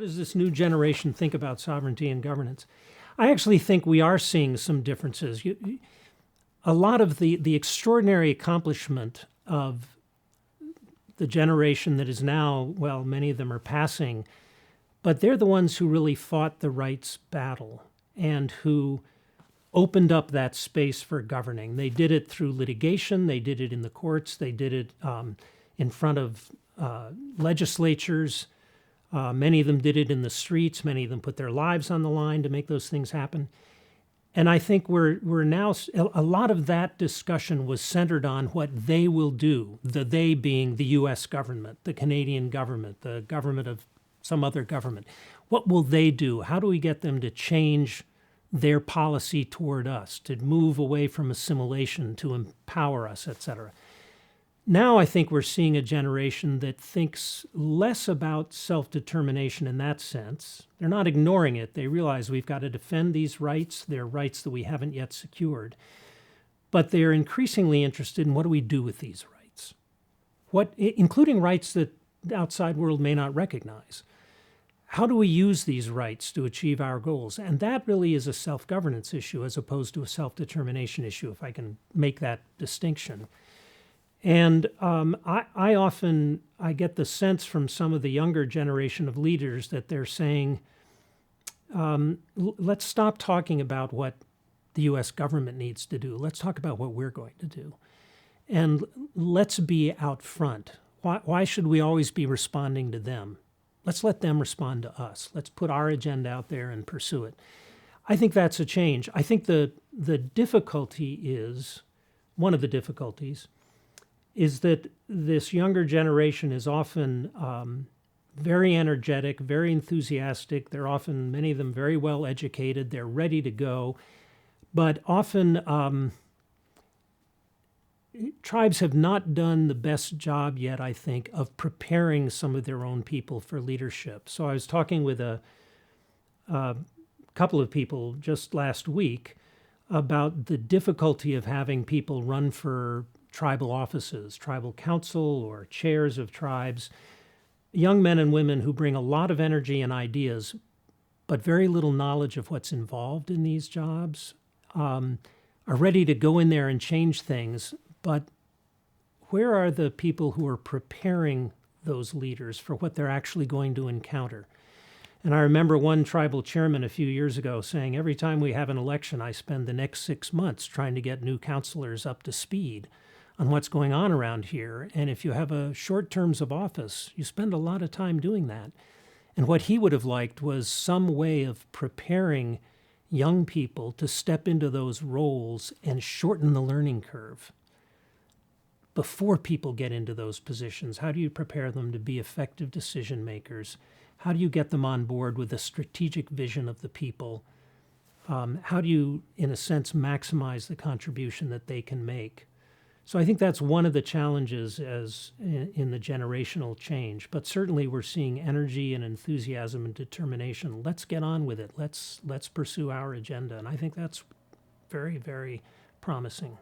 does this new generation think about sovereignty and governance? I actually think we are seeing some differences. A lot of the extraordinary accomplishment of the generation that is now, well, many of them are passing, but they're the ones who really fought the rights battle and who opened up that space for governing. They did it through litigation, they did it in the courts, they did it in front of legislatures. Many of them did it in the streets. Many of them put their lives on the line to make those things happen. And I think we're now, a lot of that discussion was centered on what they will do, the they being the U.S. government, the Canadian government, the government of some other government. What will they do? How do we get them to change their policy toward us, to move away from assimilation, to empower us, et cetera? Now I think we're seeing a generation that thinks less about self-determination in that sense. They're not ignoring it. They realize we've got to defend these rights. They're rights that we haven't yet secured. But they're increasingly interested in what do we do with these rights, including rights that the outside world may not recognize. How do we use these rights to achieve our goals? And that really is a self-governance issue as opposed to a self-determination issue, if I can make that distinction. And I often get the sense from some of the younger generation of leaders that they're saying, let's stop talking about what the U.S. government needs to do. Let's talk about what we're going to do. And let's be out front. Why should we always be responding to them? Let's let them respond to us. Let's put our agenda out there and pursue it. I think that's a change. I think the difficulty is, one of the difficulties, is that this younger generation is often very energetic, very enthusiastic. They're often, many of them, very well educated. They're ready to go. But often tribes have not done the best job yet, I think, of preparing some of their own people for leadership. So I was talking with a couple of people just last week about the difficulty of having people run for tribal offices, tribal council or chairs of tribes, young men and women who bring a lot of energy and ideas, but very little knowledge of what's involved in these jobs, are ready to go in there and change things. But where are the people who are preparing those leaders for what they're actually going to encounter? And I remember one tribal chairman a few years ago saying, every time we have an election, I spend the next 6 months trying to get new counselors up to speed on what's going on around here. And if you have a short terms of office, you spend a lot of time doing that. And what he would have liked was some way of preparing young people to step into those roles and shorten the learning curve before people get into those positions. How do you prepare them to be effective decision makers? How do you get them on board with a strategic vision of the people? How do you, in a sense, maximize the contribution that they can make? So I think that's one of the challenges as in the generational change. But certainly we're seeing energy and enthusiasm and determination. Let's get on with it. Let's pursue our agenda. And I think that's very, very promising.